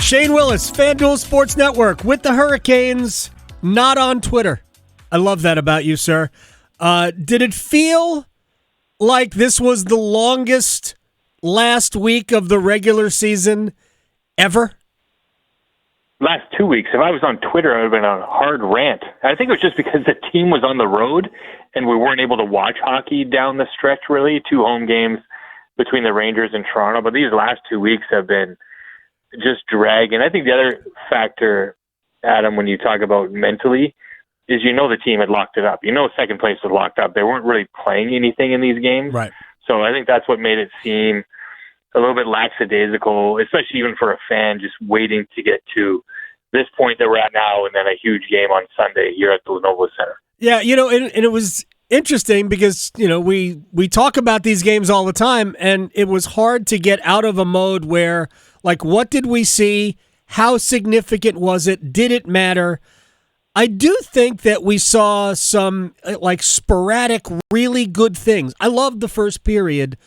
Shane Willis, FanDuel Sports Network with the Hurricanes, not on Twitter. I love that about you, sir. Did it feel like this was the longest last week of the regular season ever? Last 2 weeks. If I was on Twitter, I would have been on a hard rant. I think it was just because the team was on the road and we weren't able to watch hockey down the stretch, really. 2 home games between the Rangers and Toronto. But these last 2 weeks have been just dragging. I think the other factor, Adam, when you talk about mentally, is the team had locked it up. Second place was locked up. They weren't really playing anything in these games. Right. So I think that's what made it seem a little bit lackadaisical, especially even for a fan just waiting to get to this point that we're at now and then a huge game on Sunday here at the Lenovo Center. Yeah, and it was interesting because, we talk about these games all the time, and it was hard to get out of a mode where, like, what did we see? How significant was it? Did it matter? I do think that we saw some, sporadic, really good things. I loved the first period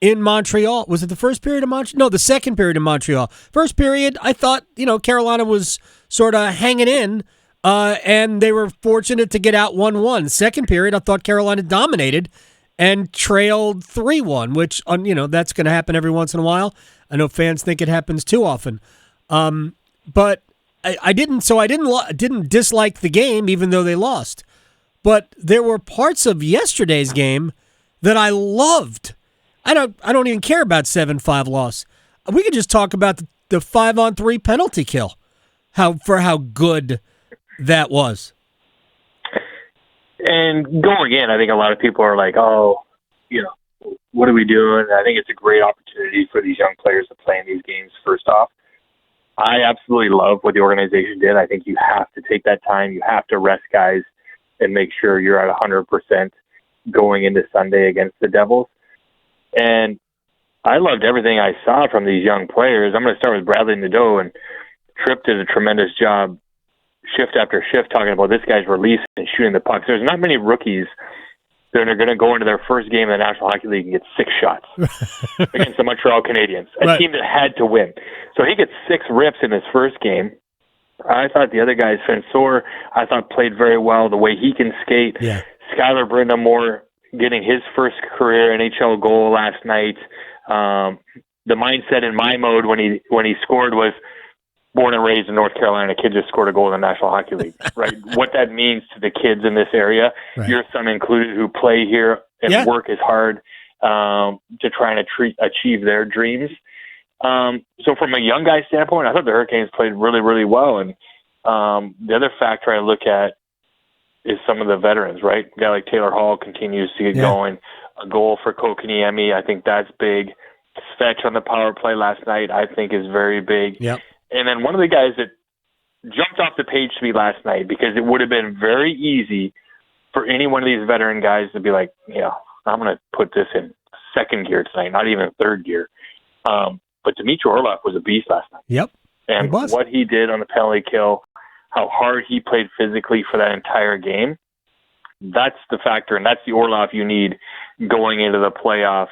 in Montreal. Was it the first period of Montreal? No, the second period in Montreal. First period, I thought, Carolina was sort of hanging in, and they were fortunate to get out 1-1. Second period, I thought Carolina dominated and trailed 3-1, which, that's going to happen every once in a while. I know fans think it happens too often. But I didn't dislike the game, even though they lost. But there were parts of yesterday's game that I loved. I don't even care about 7-5 loss. We could just talk about the 5-on-3 penalty kill. How good that was. And going in, I think a lot of people are like, what are we doing? I think it's a great opportunity for these young players to play in these games, first off. I absolutely love what the organization did. I think you have to take that time. You have to rest guys and make sure you're at 100% going into Sunday against the Devils. And I loved everything I saw from these young players. I'm going to start with Bradley Nadeau, and Tripp did a tremendous job shift after shift talking about this guy's release and shooting the pucks. There's not many rookies that are going to go into their first game in the National Hockey League and get 6 shots against the Montreal Canadiens, a team that had to win. So he gets 6 rips in his first game. I thought the other guys, Fensor, I thought played very well, the way he can skate. Yeah. Skylar Brind'amour getting his first career NHL goal last night. The mindset in my mode when he scored was, born and raised in North Carolina, kid just scored a goal in the National Hockey League, right? What that means to the kids in this area, your son included, who play here and work as hard to try and achieve their dreams. So from a young guy standpoint, I thought the Hurricanes played really, really well. And the other factor I look at is some of the veterans, right? A guy like Taylor Hall continues to get going. A goal for Kotkaniemi, I think that's big. Fetch on the power play last night, I think, is very big. Yep. And then one of the guys that jumped off the page to me last night, because it would have been very easy for any one of these veteran guys to be like, I'm going to put this in second gear tonight, not even third gear. But Dmitry Orlov was a beast last night. Yep. And what he did on the penalty kill, how hard he played physically for that entire game, that's the factor, and that's the Orlov you need going into the playoffs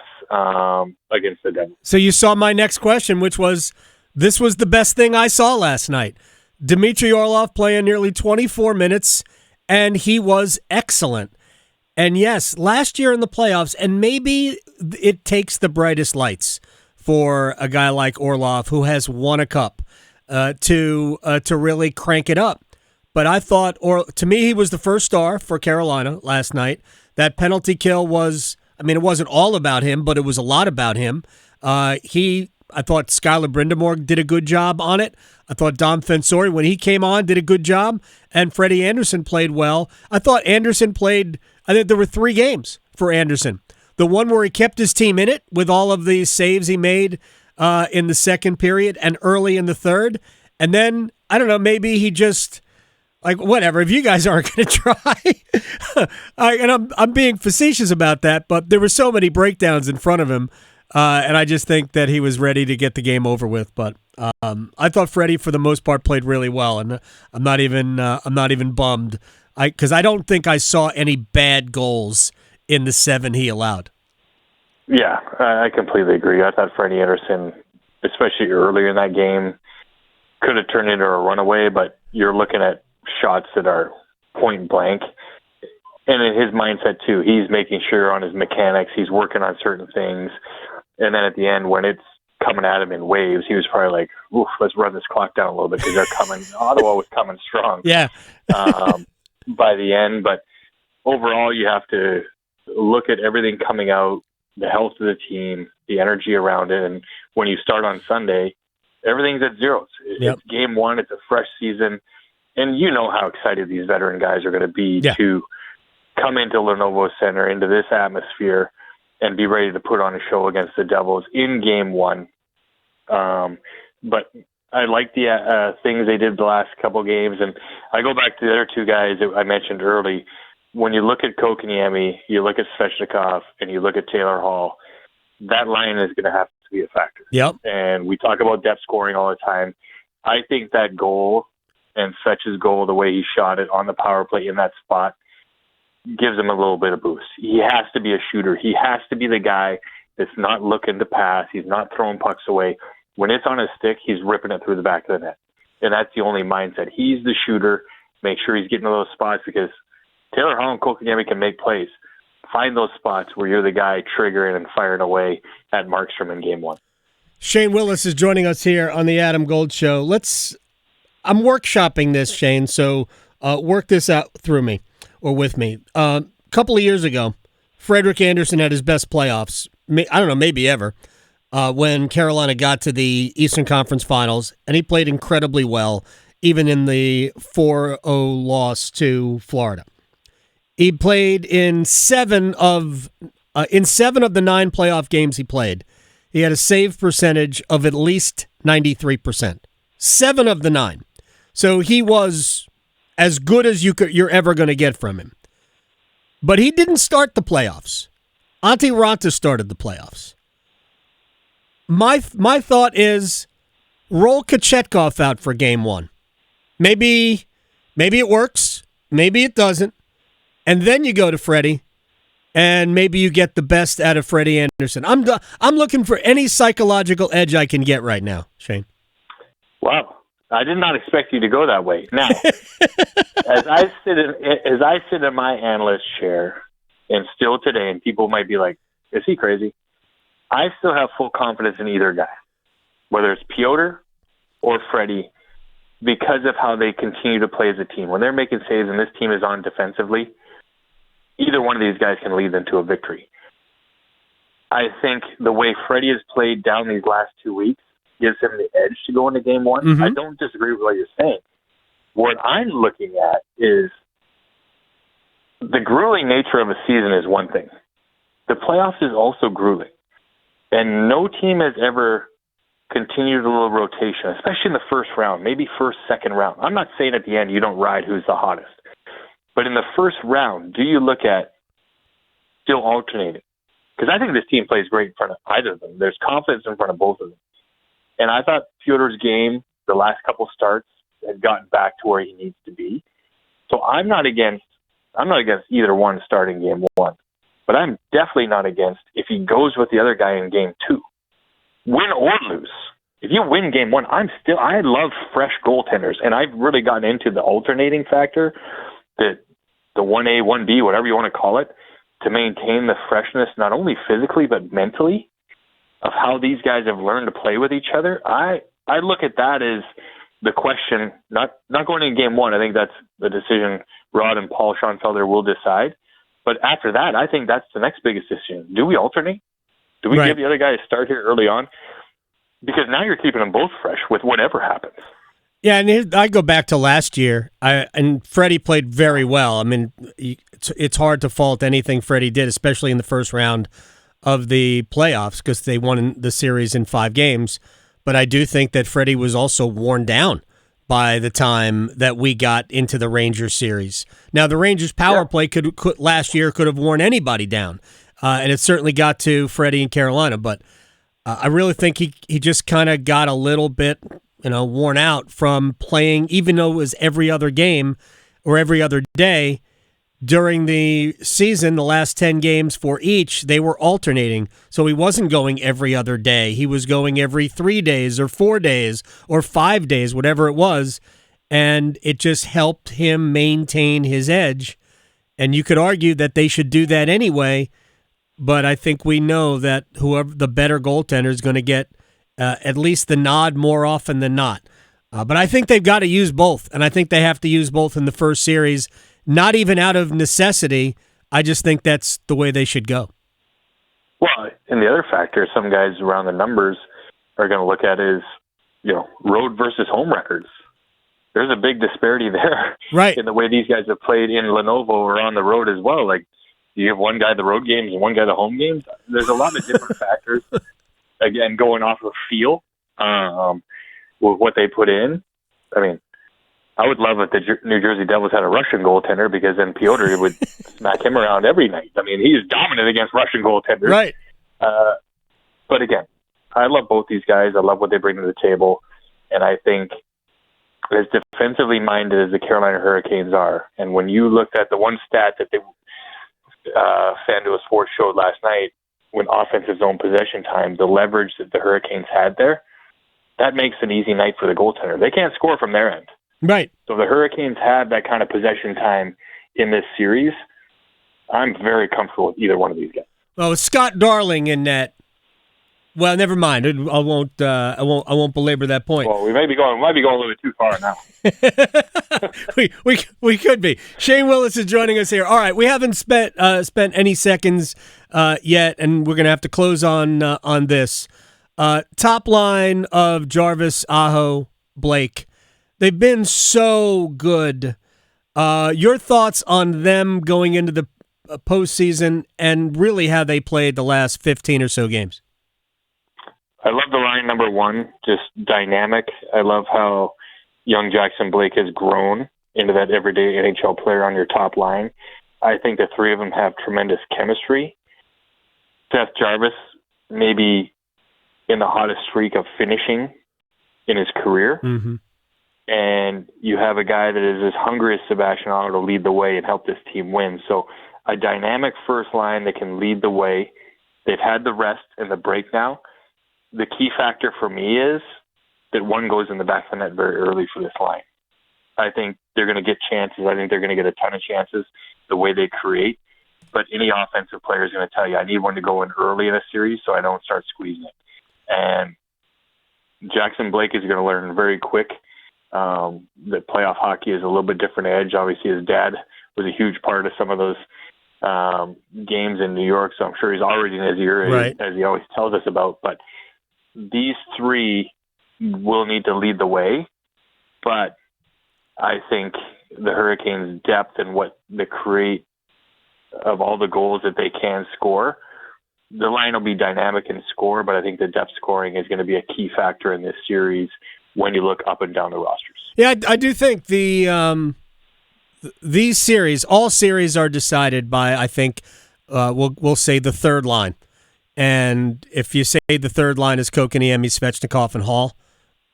against the Devils. So you saw my next question, which was, this was the best thing I saw last night. Dmitry Orlov playing nearly 24 minutes, and he was excellent. And yes, last year in the playoffs, and maybe it takes the brightest lights for a guy like Orlov, who has won a cup, to really crank it up. But I thought, to me, he was the first star for Carolina last night. That penalty kill was, it wasn't all about him, but it was a lot about him. I thought Skylar Brind'amour did a good job on it. I thought Dom Fensori, when he came on, did a good job. And Freddie Anderson played well. I thought Anderson played, I think there were 3 games for Anderson. The one where he kept his team in it with all of the saves he made in the second period and early in the third. And then, I don't know, maybe he just, whatever, if you guys aren't going to try. And I'm being facetious about that, but there were so many breakdowns in front of him. And I just think that he was ready to get the game over with. But I thought Freddie, for the most part, played really well, and I'm not even bummed, because I don't think I saw any bad goals in the 7 he allowed. Yeah, I completely agree. I thought Freddie Anderson, especially earlier in that game, could have turned into a runaway, but you're looking at shots that are point blank. And in his mindset, too, he's making sure on his mechanics, he's working on certain things. And then at the end, when it's coming at him in waves, he was probably like, oof, let's run this clock down a little bit because they're coming. Ottawa was coming strong Yeah. by the end. But overall, you have to look at everything coming out, the health of the team, the energy around it. And when you start on Sunday, everything's at zeros. It's game one. It's a fresh season. And you know how excited these veteran guys are going to be to come into Lenovo Center, into this atmosphere, and be ready to put on a show against the Devils in game one. But I like the things they did the last couple games. And I go back to the other two guys that I mentioned early. When you look at Kotkaniemi, you look at Svechnikov, and you look at Taylor Hall, that line is going to have to be a factor. Yep. And we talk about depth scoring all the time. I think that goal and Svech's goal, the way he shot it on the power play in that spot, gives him a little bit of boost. He has to be a shooter. He has to be the guy that's not looking to pass. He's not throwing pucks away. When it's on his stick, he's ripping it through the back of the net. And that's the only mindset. He's the shooter. Make sure he's getting to those spots because Taylor Hall and Kotkaniemi can make plays. Find those spots where you're the guy triggering and firing away at Markstrom in game one. Shane Willis is joining us here on the Adam Gold Show. I'm workshopping this, Shane, so work this out through me or with me. A couple of years ago, Frederik Andersen had his best playoffs, I don't know, maybe ever, when Carolina got to the Eastern Conference Finals, and he played incredibly well, even in the 4-0 loss to Florida. He played in seven of the 9 playoff games he played. He had a save percentage of at least 93%. 7 of the 9. So he was as good as you're ever going to get from him. But he didn't start the playoffs. Antti Raanta started the playoffs. My thought is roll Kochetkov out for game one. Maybe it works. Maybe it doesn't. And then you go to Freddie, and maybe you get the best out of Freddie Andersen. I'm looking for any psychological edge I can get right now, Shane. Wow. I did not expect you to go that way. Now, as I sit in my analyst chair, and still today, and people might be like, is he crazy? I still have full confidence in either guy, whether it's Piotr or Freddie, because of how they continue to play as a team. When they're making saves and this team is on defensively, either one of these guys can lead them to a victory. I think the way Freddie has played down these last 2 weeks gives him the edge to go into game one. Mm-hmm. I don't disagree with what you're saying. What I'm looking at is the grueling nature of a season is one thing. The playoffs is also grueling. And no team has ever continued a little rotation, especially in the first round, maybe first, second round. I'm not saying at the end you don't ride who's the hottest. But in the first round, do you look at still alternating? Because I think this team plays great in front of either of them. There's confidence in front of both of them. And I thought Piotr's game, the last couple starts, had gotten back to where he needs to be. So I'm not against either one starting game one. But I'm definitely not against if he goes with the other guy in game two. Win or lose. If you win game one, I love fresh goaltenders. And I've really gotten into the alternating factor, the 1A, 1B, whatever you want to call it, to maintain the freshness, not only physically, but mentally, of how these guys have learned to play with each other. I look at that as the question, not going in game one. I think that's the decision Rod and Paul Schonfelder will decide. But after that, I think that's the next biggest decision. Do we alternate? Do we give the other guy a start here early on? Because now you're keeping them both fresh with whatever happens. Yeah, and I go back to last year, and Freddie played very well. I mean, it's hard to fault anything Freddie did, especially in the first round of the playoffs, because they won the series in 5 games. But I do think that Freddie was also worn down by the time that we got into the Rangers series. Now, the Rangers power play could last year could have worn anybody down, and it certainly got to Freddie in Carolina. But I really think he just kind of got a little bit worn out from playing, even though it was every other game or every other day, during the season, the last 10 games for each, they were alternating. So he wasn't going every other day. He was going every 3 days or 4 days or 5 days, whatever it was. And it just helped him maintain his edge. And you could argue that they should do that anyway, but I think we know that whoever the better goaltender is going to get at least the nod more often than not. But I think they've got to use both, and I think they have to use both in the first series, not even out of necessity. I just think that's the way they should go. Well, and the other factor some guys around the numbers are going to look at is, road versus home records. There's a big disparity there, right, in the way these guys have played in Lenovo or on the road as well. Like, you have one guy the road games and one guy the home games. There's a lot of different factors, again, going off of feel with what they put in. I mean, I would love if the New Jersey Devils had a Russian goaltender, because then Piotr would smack him around every night. I mean, he is dominant against Russian goaltenders. Right. But again, I love both these guys. I love what they bring to the table. And I think as defensively minded as the Carolina Hurricanes are, and when you looked at the one stat that they FanDuel Sports showed last night, when offensive zone possession time, the leverage that the Hurricanes had there, that makes an easy night for the goaltender. They can't score from their end. Right. So if the Hurricanes have that kind of possession time in this series, I'm very comfortable with either one of these guys. Well, with Scott Darling in net, well, never mind. I won't belabor that point. Well, we might be going a little bit too far now. we could be. Shane Willis is joining us here. All right, we haven't spent any seconds yet, and we're going to have to close on this. Top line of Jarvis, Aho, Blake. They've been so good. Your thoughts on them going into the postseason and really how they played the last 15 or so games? I love the line number one, just dynamic. I love how young Jackson Blake has grown into that everyday NHL player on your top line. I think the three of them have tremendous chemistry. Seth Jarvis maybe in the hottest streak of finishing in his career. Mm-hmm. And you have a guy that is as hungry as Sebastian Aho to lead the way and help this team win. So a dynamic first line that can lead the way. They've had the rest and the break now. The key factor for me is that one goes in the back of the net very early for this line. I think they're going to get chances. I think they're going to get a ton of chances the way they create. But any offensive player is going to tell you, I need one to go in early in a series so I don't start squeezing it. And Jackson Blake is going to learn very quick that playoff hockey is a little bit different edge. Obviously, his dad was a huge part of some of those games in New York, so I'm sure he's already in his ear, right, as he always tells us about. But these three will need to lead the way, but I think the Hurricanes' depth and what they create of all the goals that they can score, the line will be dynamic and score, but I think the depth scoring is going to be a key factor in this series when you look up and down the rosters. Yeah, I do think these series, all series are decided by, I think, we'll say the third line. And if you say the third line is Kotkaniemi, Svechnikov, and Hall,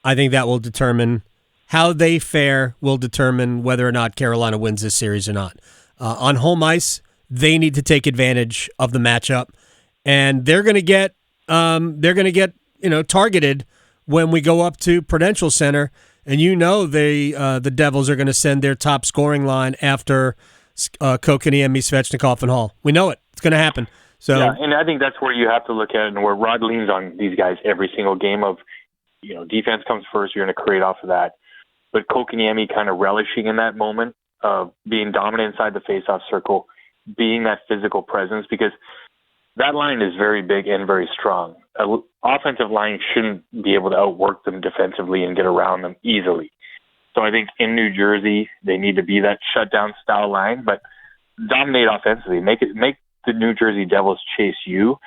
I think that will determine how they fare, will determine whether or not Carolina wins this series or not. On home ice, they need to take advantage of the matchup, and they're going to get targeted when we go up to Prudential Center, and the Devils are going to send their top scoring line after Kotkaniemi, Svechnikov, and Hall. We know it; it's going to happen. So, yeah, and I think that's where you have to look at it, and where Rod leans on these guys every single game of, defense comes first, you're going to create off of that. But Kotkaniemi kind of relishing in that moment of being dominant inside the faceoff circle, being that physical presence, because that line is very big and very strong. An offensive line shouldn't be able to outwork them defensively and get around them easily. So I think in New Jersey, they need to be that shutdown style line, but dominate offensively. Make the New Jersey Devils chase you.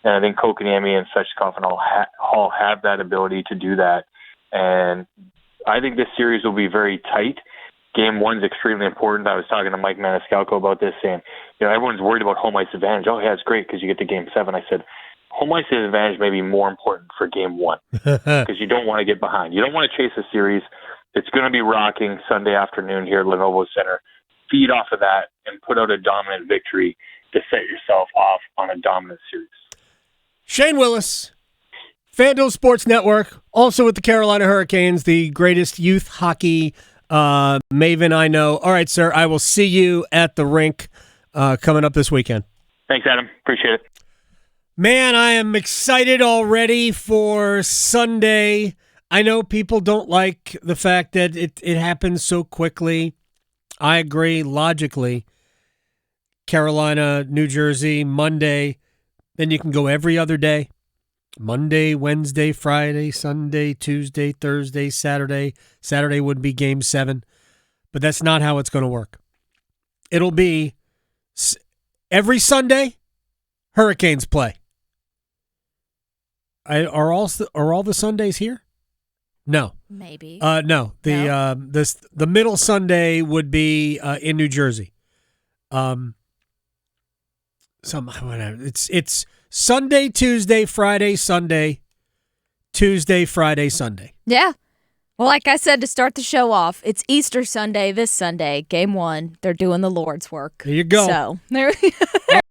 And I think Kotkaniemi and Svechnikov and Hall have that ability to do that. And I think this series will be very tight. Game one is extremely important. I was talking to Mike Maniscalco about this, saying, everyone's worried about home ice advantage. Oh, yeah, it's great because you get to game 7. I said, home ice advantage may be more important for game 1 because you don't want to get behind. You don't want to chase a series. It's going to be rocking Sunday afternoon here at Lenovo Center. feed off of that and put out a dominant victory to set yourself off on a dominant series. Shane Willis, FanDuel Sports Network, also with the Carolina Hurricanes, the greatest youth hockey maven I know. All right, sir, I will see you at the rink coming up this weekend. Thanks, Adam. Appreciate it. Man, I am excited already for Sunday. I know people don't like the fact that it happens so quickly. I agree logically. Carolina, New Jersey, Monday. Then you can go every other day. Monday, Wednesday, Friday, Sunday, Tuesday, Thursday, Saturday. Saturday would be Game 7. But that's not how it's going to work. It'll be every Sunday, Hurricanes play. Are all the Sundays here? No. Maybe. No. The middle Sunday would be in New Jersey. It's Sunday, Tuesday, Friday, Sunday, Tuesday, Friday, Sunday. Yeah. Well, like I said to start the show off, it's Easter Sunday this Sunday, Game 1. They're doing the Lord's work. There you go. So there.